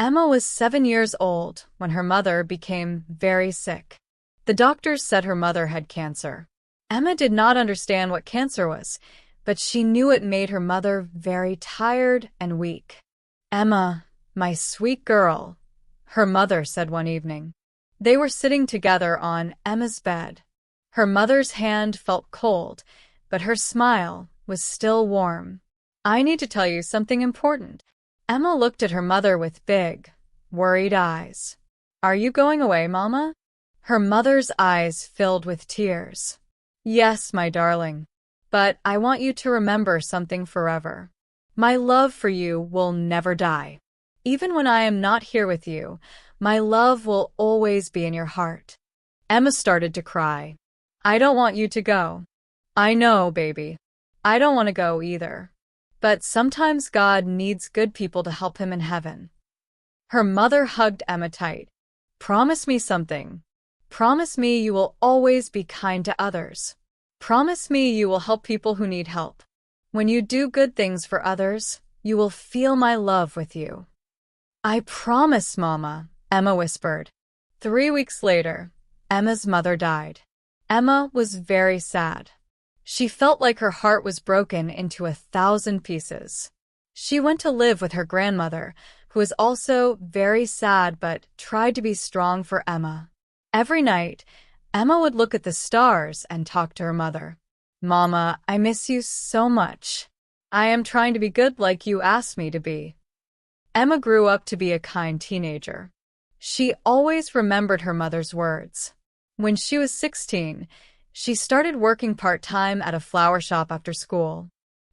Emma was 7 years old when her mother became very sick. The doctors said her mother had cancer. Emma did not understand what cancer was, but she knew it made her mother very tired and weak. "Emma, my sweet girl," her mother said one evening. They were sitting together on Emma's bed. Her mother's hand felt cold, but her smile was still warm. "I need to tell you something important." Emma looked at her mother with big, worried eyes. "Are you going away, Mama?" Her mother's eyes filled with tears. "Yes, my darling. But I want you to remember something forever. My love for you will never die. Even when I am not here with you, my love will always be in your heart." Emma started to cry. "I don't want you to go." "I know, baby. I don't want to go either. But sometimes God needs good people to help him in heaven." Her mother hugged Emma tight. "Promise me something. Promise me you will always be kind to others. Promise me you will help people who need help. When you do good things for others, you will feel my love with you." "I promise, Mama," Emma whispered. 3 weeks later, Emma's mother died. Emma was very sad. She felt like her heart was broken into 1,000 pieces. She went to live with her grandmother, who was also very sad but tried to be strong for Emma. Every night, Emma would look at the stars and talk to her mother. "Mama, I miss you so much. I am trying to be good like you asked me to be." Emma grew up to be a kind teenager. She always remembered her mother's words. When she was 16, she started working part-time at a flower shop after school.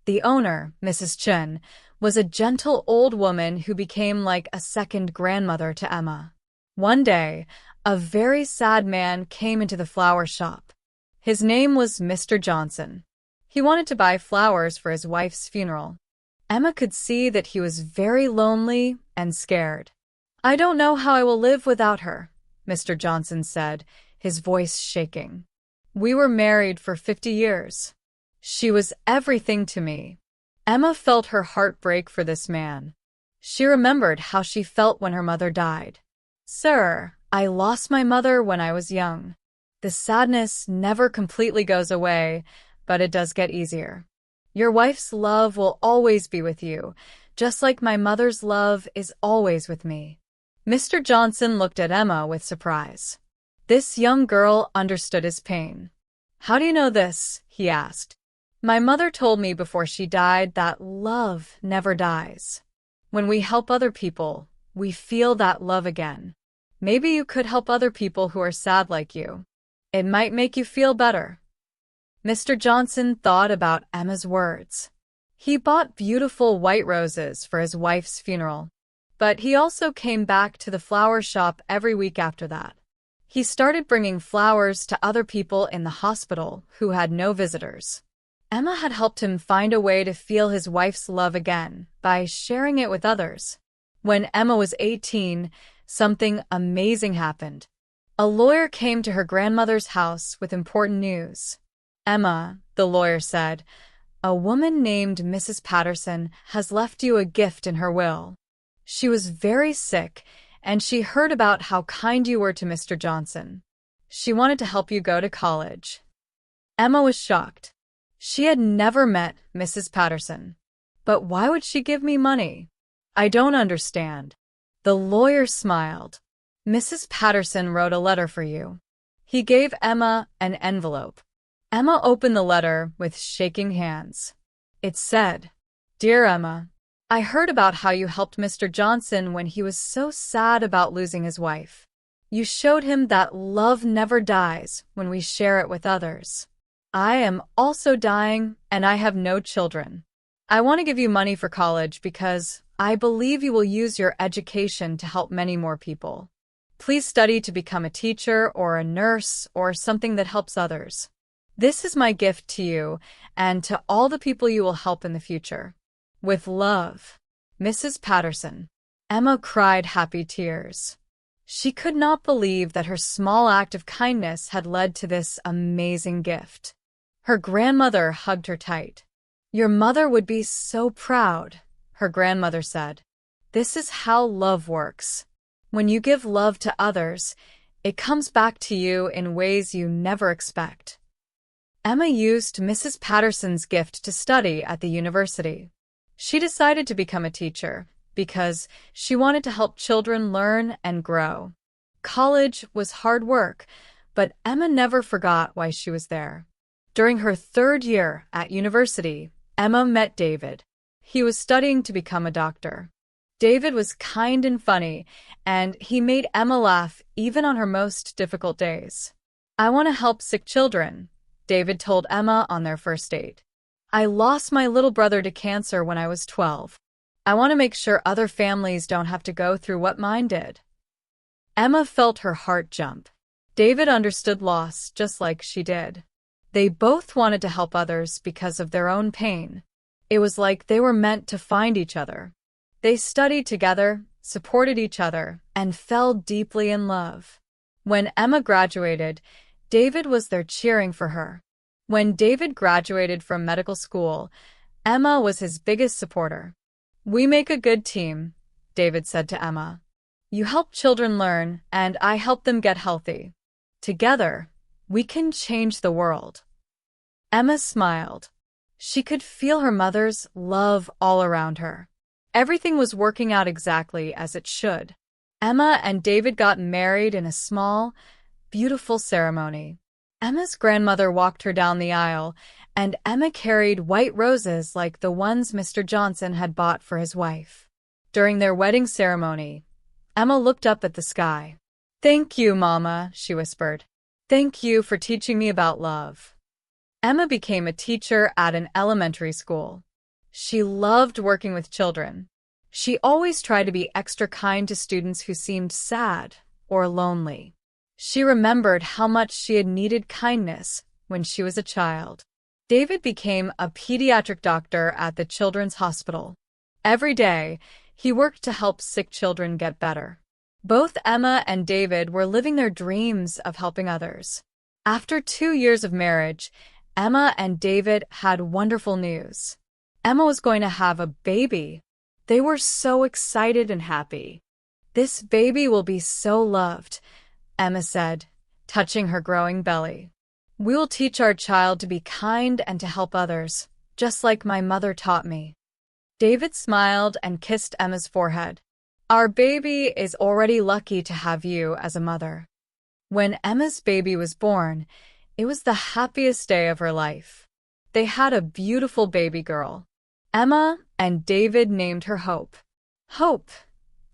The owner, Mrs. Chen, was a gentle old woman who became like a second grandmother to Emma. One day, a very sad man came into the flower shop. His name was Mr. Johnson. He wanted to buy flowers for his wife's funeral. Emma could see that he was very lonely and scared. "I don't know how I will live without her," Mr. Johnson said, his voice shaking. "We were married for 50 years. She was everything to me." Emma felt her heart break for this man. She remembered how she felt when her mother died. "Sir, I lost my mother when I was young. The sadness never completely goes away, but it does get easier. Your wife's love will always be with you, just like my mother's love is always with me." Mr. Johnson looked at Emma with surprise. This young girl understood his pain. "How do you know this?" he asked. "My mother told me before she died that love never dies. When we help other people, we feel that love again. Maybe you could help other people who are sad like you. It might make you feel better." Mr. Johnson thought about Emma's words. He bought beautiful white roses for his wife's funeral, but he also came back to the flower shop every week after that. He started bringing flowers to other people in the hospital who had no visitors. Emma had helped him find a way to feel his wife's love again by sharing it with others. When Emma was 18, something amazing happened. A lawyer came to her grandmother's house with important news. "Emma," the lawyer said, "a woman named Mrs. Patterson has left you a gift in her will. She was very sick, and she heard about how kind you were to Mr. Johnson. She wanted to help you go to college." Emma was shocked. She had never met Mrs. Patterson. "But why would she give me money? I don't understand." The lawyer smiled. "Mrs. Patterson wrote a letter for you." He gave Emma an envelope. Emma opened the letter with shaking hands. It said, "Dear Emma, I heard about how you helped Mr. Johnson when he was so sad about losing his wife. You showed him that love never dies when we share it with others. I am also dying, and I have no children. I want to give you money for college because I believe you will use your education to help many more people. Please study to become a teacher or a nurse or something that helps others. This is my gift to you and to all the people you will help in the future. With love, Mrs. Patterson." Emma cried happy tears. She could not believe that her small act of kindness had led to this amazing gift. Her grandmother hugged her tight. "Your mother would be so proud," her grandmother said. This is how love works. When you give love to others, it comes back to you in ways you never expect. Emma used Mrs. Patterson's gift to study at the university. She decided to become a teacher because she wanted to help children learn and grow. College was hard work, but Emma never forgot why she was there. During her 3rd year at university, Emma met David. He was studying to become a doctor. David was kind and funny, and he made Emma laugh even on her most difficult days. "I want to help sick children," David told Emma on their first date. "I lost my little brother to cancer when I was 12. I want to make sure other families don't have to go through what mine did." Emma felt her heart jump. David understood loss just like she did. They both wanted to help others because of their own pain. It was like they were meant to find each other. They studied together, supported each other, and fell deeply in love. When Emma graduated, David was there cheering for her. When David graduated from medical school, Emma was his biggest supporter. "We make a good team," David said to Emma. "You help children learn, and I help them get healthy. Together, we can change the world." Emma smiled. She could feel her mother's love all around her. Everything was working out exactly as it should. Emma and David got married in a small, beautiful ceremony. Emma's grandmother walked her down the aisle, and Emma carried white roses like the ones Mr. Johnson had bought for his wife. During their wedding ceremony, Emma looked up at the sky. "Thank you, Mama," she whispered. "Thank you for teaching me about love." Emma became a teacher at an elementary school. She loved working with children. She always tried to be extra kind to students who seemed sad or lonely. She remembered how much she had needed kindness when she was a child. David became a pediatric doctor at the children's hospital. Every day, he worked to help sick children get better. Both Emma and David were living their dreams of helping others. After 2 years of marriage, Emma and David had wonderful news. Emma was going to have a baby. They were so excited and happy. "This baby will be so loved," Emma said, touching her growing belly. "We will teach our child to be kind and to help others, just like my mother taught me." David smiled and kissed Emma's forehead. "Our baby is already lucky to have you as a mother." When Emma's baby was born, it was the happiest day of her life. They had a beautiful baby girl. Emma and David named her Hope. "Hope,"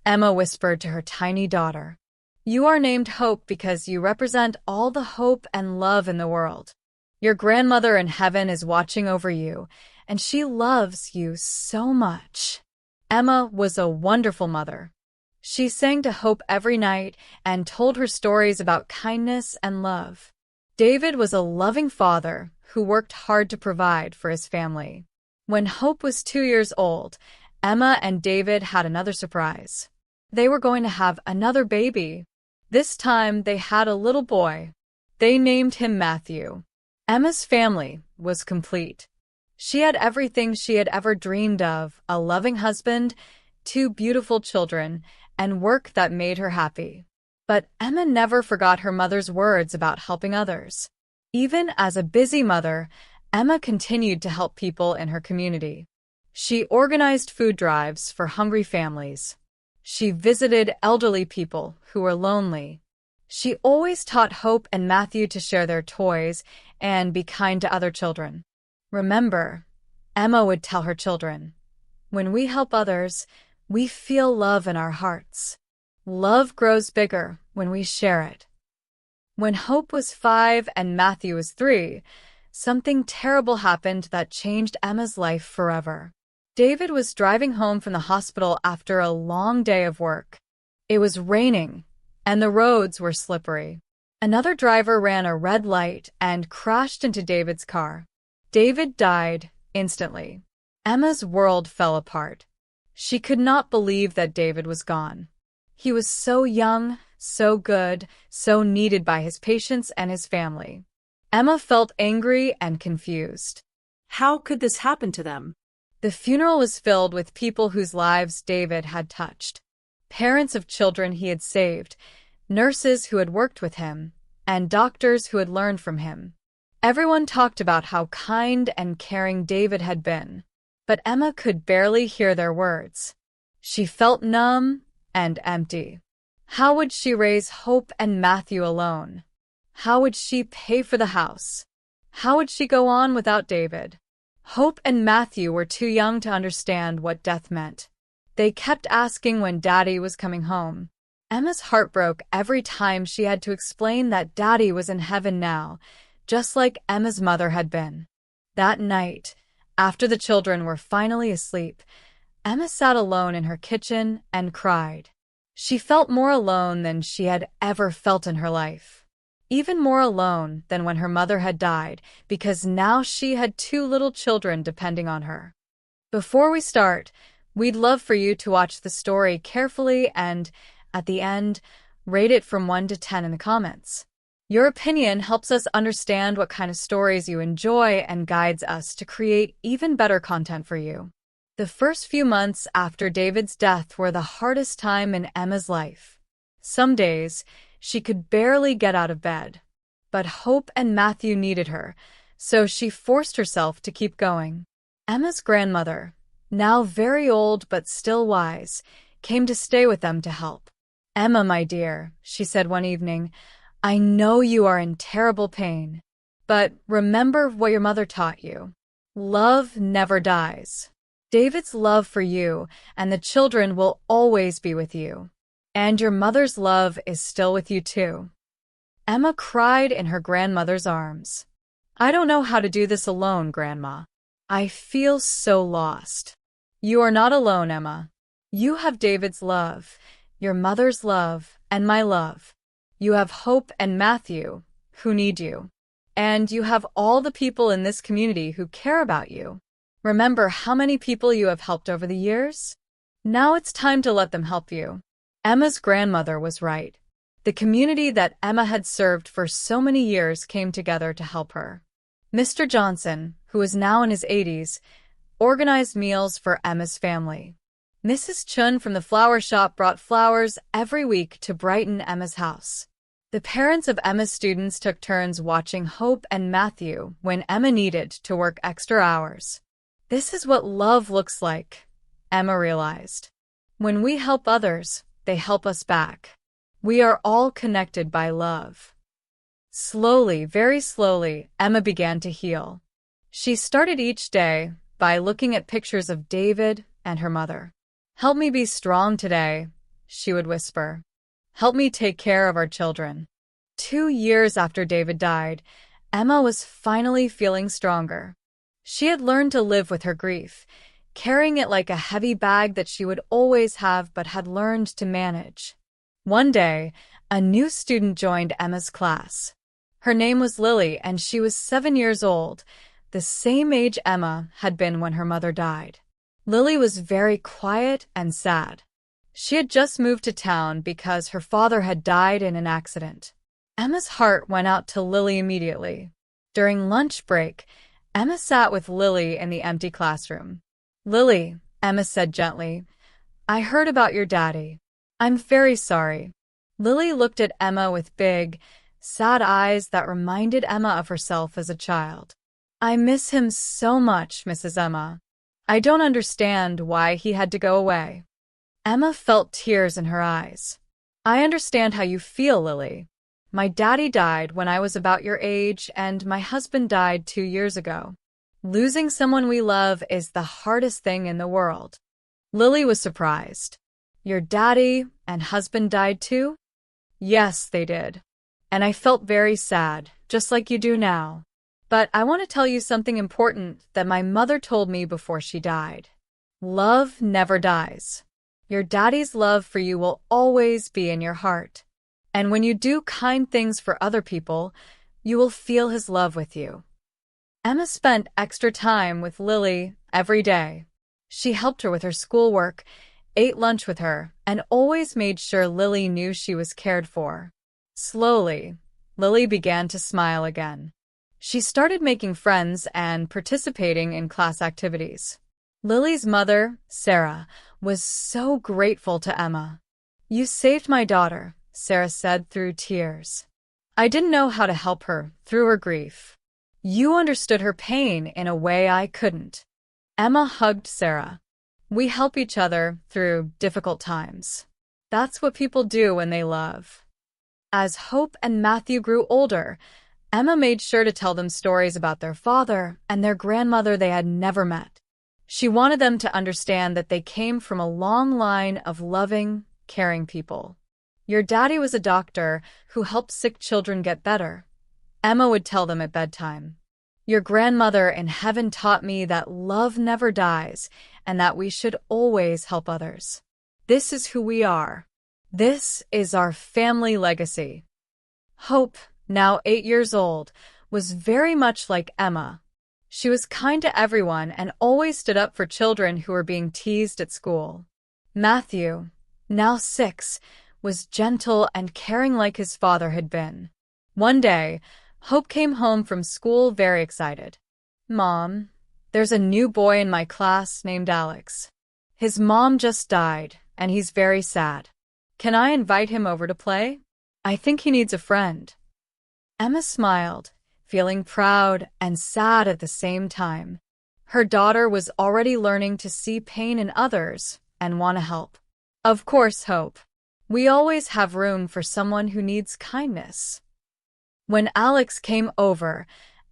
Emma whispered to her tiny daughter. "You are named Hope because you represent all the hope and love in the world. Your grandmother in heaven is watching over you, and she loves you so much." Emma was a wonderful mother. She sang to Hope every night and told her stories about kindness and love. David was a loving father who worked hard to provide for his family. When Hope was 2 years old, Emma and David had another surprise. They were going to have another baby. This time they had a little boy. They named him Matthew. Emma's family was complete. She had everything she had ever dreamed of: a loving husband, 2 beautiful children, and work that made her happy. But Emma never forgot her mother's words about helping others. Even as a busy mother, Emma continued to help people in her community. She organized food drives for hungry families. She visited elderly people who were lonely. She always taught Hope and Matthew to share their toys and be kind to other children. "Remember," Emma would tell her children, "when we help others, we feel love in our hearts. Love grows bigger when we share it." When Hope was 5 and Matthew was 3, something terrible happened that changed Emma's life forever. David was driving home from the hospital after a long day of work. It was raining, and the roads were slippery. Another driver ran a red light and crashed into David's car. David died instantly. Emma's world fell apart. She could not believe that David was gone. He was so young, so good, so needed by his patients and his family. Emma felt angry and confused. How could this happen to them? The funeral was filled with people whose lives David had touched. Parents of children he had saved, nurses who had worked with him, and doctors who had learned from him. Everyone talked about how kind and caring David had been, but Emma could barely hear their words. She felt numb and empty. How would she raise Hope and Matthew alone? How would she pay for the house? How would she go on without David? Hope and Matthew were too young to understand what death meant. They kept asking when Daddy was coming home. Emma's heart broke every time she had to explain that Daddy was in heaven now, just like Emma's mother had been. That night, after the children were finally asleep, Emma sat alone in her kitchen and cried. She felt more alone than she had ever felt in her life. Even more alone than when her mother had died, because now she had 2 little children depending on her. Before we start, we'd love for you to watch the story carefully and, at the end, rate it from 1 to 10 in the comments. Your opinion helps us understand what kind of stories you enjoy and guides us to create even better content for you. The first few months after David's death were the hardest time in Emma's life. Some days, she could barely get out of bed. But Hope and Matthew needed her, so she forced herself to keep going. Emma's grandmother, now very old but still wise, came to stay with them to help. "Emma, my dear," she said one evening, "I know you are in terrible pain. But remember what your mother taught you. Love never dies. David's love for you and the children will always be with you. And your mother's love is still with you too." Emma cried in her grandmother's arms. "I don't know how to do this alone, Grandma. I feel so lost." "You are not alone, Emma. You have David's love, your mother's love, and my love. You have Hope and Matthew, who need you. And you have all the people in this community who care about you. Remember how many people you have helped over the years? Now it's time to let them help you." Emma's grandmother was right. The community that Emma had served for so many years came together to help her. Mr. Johnson, who was now in his 80s, organized meals for Emma's family. Mrs. Chun from the flower shop brought flowers every week to brighten Emma's house. The parents of Emma's students took turns watching Hope and Matthew when Emma needed to work extra hours. This is what love looks like, Emma realized. When we help others, they help us back. We are all connected by love. Slowly, very slowly, Emma began to heal. She started each day by looking at pictures of David and her mother. "Help me be strong today," she would whisper. "Help me take care of our children." 2 years after David died, Emma was finally feeling stronger. She had learned to live with her grief, carrying it like a heavy bag that she would always have but had learned to manage. One day, a new student joined Emma's class. Her name was Lily, and she was 7 years old, the same age Emma had been when her mother died. Lily was very quiet and sad. She had just moved to town because her father had died in an accident. Emma's heart went out to Lily immediately. During lunch break, Emma sat with Lily in the empty classroom. "Lily," Emma said gently, "I heard about your daddy. I'm very sorry." Lily looked at Emma with big, sad eyes that reminded Emma of herself as a child. "I miss him so much, Mrs. Emma. I don't understand why he had to go away." Emma felt tears in her eyes. "I understand how you feel, Lily. My daddy died when I was about your age, and my husband died 2 years ago. Losing someone we love is the hardest thing in the world." Lily was surprised. "Your daddy and husband died too?" "Yes, they did. And I felt very sad, just like you do now. But I want to tell you something important that my mother told me before she died. Love never dies. Your daddy's love for you will always be in your heart. And when you do kind things for other people, you will feel his love with you." Emma spent extra time with Lily every day. She helped her with her schoolwork, ate lunch with her, and always made sure Lily knew she was cared for. Slowly, Lily began to smile again. She started making friends and participating in class activities. Lily's mother, Sarah, was so grateful to Emma. "You saved my daughter," Sarah said through tears. "I didn't know how to help her through her grief. You understood her pain in a way I couldn't." Emma hugged Sarah. "We help each other through difficult times. That's what people do when they love." As Hope and Matthew grew older, Emma made sure to tell them stories about their father and their grandmother they had never met. She wanted them to understand that they came from a long line of loving, caring people. "Your daddy was a doctor who helped sick children get better," Emma would tell them at bedtime. "Your grandmother in heaven taught me that love never dies and that we should always help others. This is who we are. This is our family legacy." Hope, now 8 years old, was very much like Emma. She was kind to everyone and always stood up for children who were being teased at school. Matthew, now 6, was gentle and caring like his father had been. One day, Hope came home from school very excited. "Mom, there's a new boy in my class named Alex. His mom just died, and he's very sad. Can I invite him over to play? I think he needs a friend." Emma smiled, feeling proud and sad at the same time. Her daughter was already learning to see pain in others and want to help. "Of course, Hope. We always have room for someone who needs kindness." When Alex came over,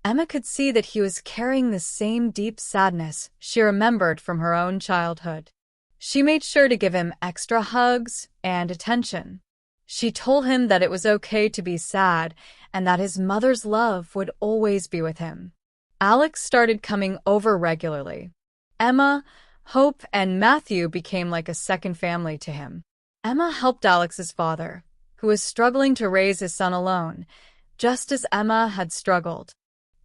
Emma could see that he was carrying the same deep sadness she remembered from her own childhood. She made sure to give him extra hugs and attention. She told him that it was okay to be sad and that his mother's love would always be with him. Alex started coming over regularly. Emma, Hope, and Matthew became like a second family to him. Emma helped Alex's father, who was struggling to raise his son alone, just as Emma had struggled.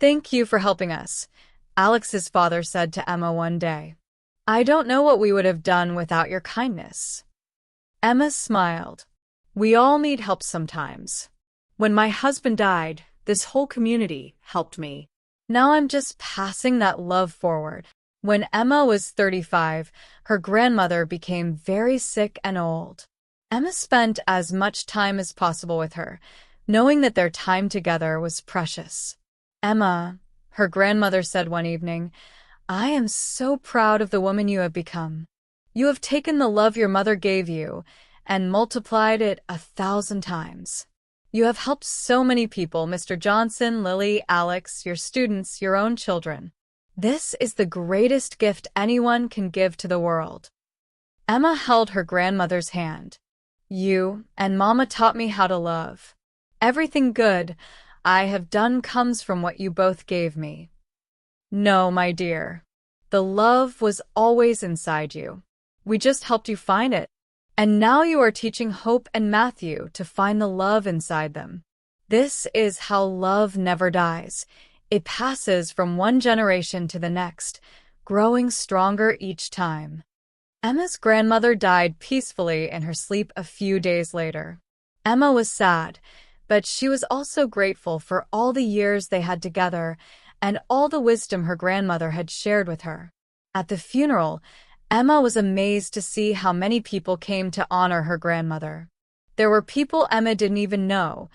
"Thank you for helping us," Alex's father said to Emma one day. "I don't know what we would have done without your kindness." Emma smiled. "We all need help sometimes. When my husband died, this whole community helped me. Now I'm just passing that love forward." When Emma was 35, her grandmother became very sick and old. Emma spent as much time as possible with her, knowing that their time together was precious. "Emma," her grandmother said one evening, "I am so proud of the woman you have become. You have taken the love your mother gave you and multiplied it 1,000 times. You have helped so many people, Mr. Johnson, Lily, Alex, your students, your own children. This is the greatest gift anyone can give to the world." Emma held her grandmother's hand. "You and Mama taught me how to love. Everything good I have done comes from what you both gave me." "No, my dear. The love was always inside you. We just helped you find it. And now you are teaching Hope and Matthew to find the love inside them. This is how love never dies. It passes from one generation to the next, growing stronger each time." Emma's grandmother died peacefully in her sleep a few days later. Emma was sad, but she was also grateful for all the years they had together and all the wisdom her grandmother had shared with her. At the funeral, Emma was amazed to see how many people came to honor her grandmother. There were people Emma didn't even know,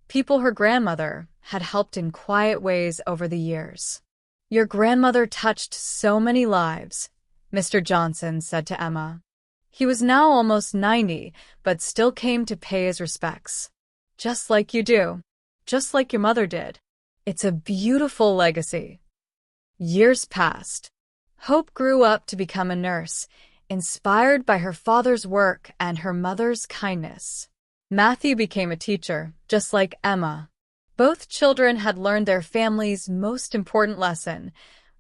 people her grandmother had helped in quiet ways over the years. "Your grandmother touched so many lives," Mr. Johnson said to Emma. He was now almost 90, but still came to pay his respects. "Just like you do. Just like your mother did. It's a beautiful legacy." Years passed. Hope grew up to become a nurse, inspired by her father's work and her mother's kindness. Matthew became a teacher, just like Emma. Both children had learned their family's most important lesson: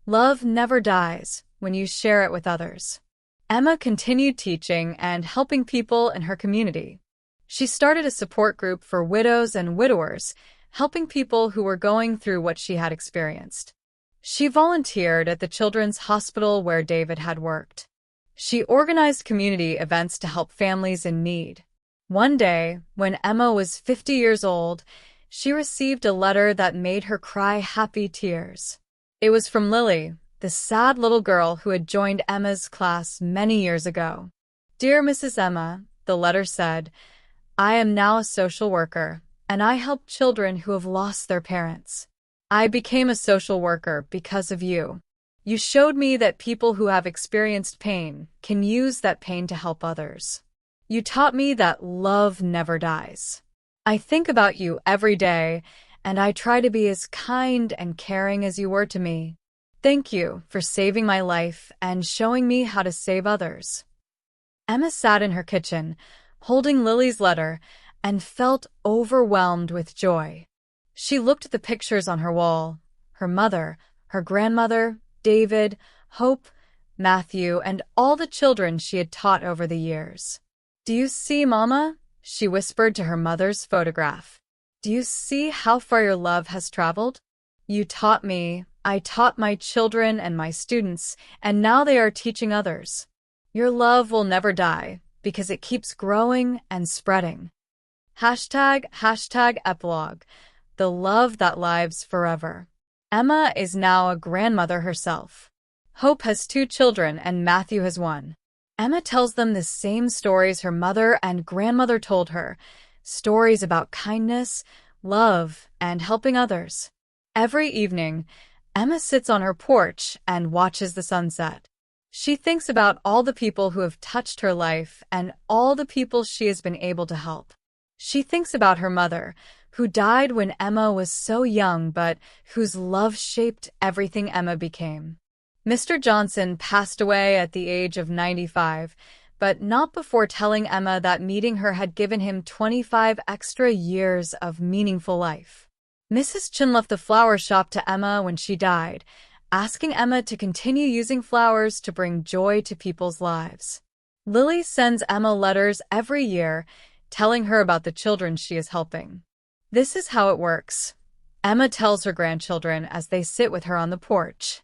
love never dies when you share it with others. Emma continued teaching and helping people in her community. She started a support group for widows and widowers, helping people who were going through what she had experienced. She volunteered at the children's hospital where David had worked. She organized community events to help families in need. One day, when Emma was 50 years old, she received a letter that made her cry happy tears. It was from Lily, the sad little girl who had joined Emma's class many years ago. "Dear Mrs. Emma," the letter said, "I am now a social worker, and I help children who have lost their parents. I became a social worker because of you. You showed me that people who have experienced pain can use that pain to help others. You taught me that love never dies. I think about you every day, and I try to be as kind and caring as you were to me. Thank you for saving my life and showing me how to save others." Emma sat in her kitchen, holding Lily's letter, and felt overwhelmed with joy. She looked at the pictures on her wall: her mother, her grandmother, David, Hope, Matthew, and all the children she had taught over the years. "Do you see, Mama?" she whispered to her mother's photograph. "Do you see how far your love has traveled? You taught me, I taught my children and my students, and now they are teaching others. Your love will never die because it keeps growing and spreading." #epilogue. The love that lives forever. Emma is now a grandmother herself. Hope has 2 children and Matthew has 1. Emma tells them the same stories her mother and grandmother told her, stories about kindness, love, and helping others. Every evening, Emma sits on her porch and watches the sunset. She thinks about all the people who have touched her life and all the people she has been able to help. She thinks about her mother, who died when Emma was so young but whose love shaped everything Emma became. Mr. Johnson passed away at the age of 95, but not before telling Emma that meeting her had given him 25 extra years of meaningful life. Mrs. Chin left the flower shop to Emma when she died, asking Emma to continue using flowers to bring joy to people's lives. Lily sends Emma letters every year, telling her about the children she is helping. This is how it works. Emma tells her grandchildren as they sit with her on the porch.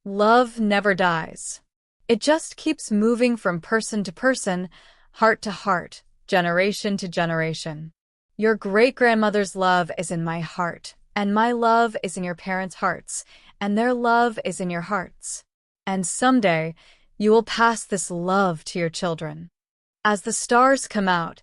Love never dies. It just keeps moving from person to person, heart to heart, generation to generation. Your great-grandmother's love is in my heart, and my love is in your parents' hearts, and their love is in your hearts. And someday, you will pass this love to your children. As the stars come out,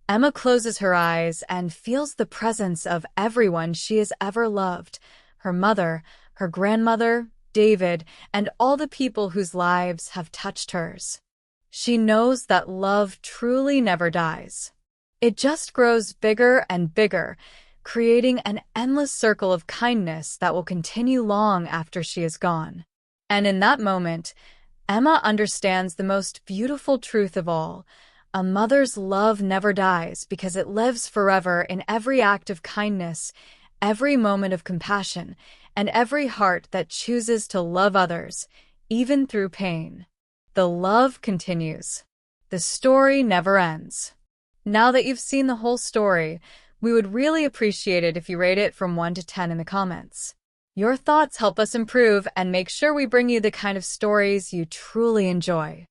Emma closes her eyes and feels the presence of everyone she has ever loved: her mother, her grandmother, David, and all the people whose lives have touched hers. She knows that love truly never dies. It just grows bigger and bigger, creating an endless circle of kindness that will continue long after she is gone. And in that moment, Emma understands the most beautiful truth of all: a mother's love never dies because it lives forever in every act of kindness, every moment of compassion, and every heart that chooses to love others, even through pain. The love continues. The story never ends. Now that you've seen the whole story, we would really appreciate it if you rate it from 1 to 10 in the comments. Your thoughts help us improve and make sure we bring you the kind of stories you truly enjoy.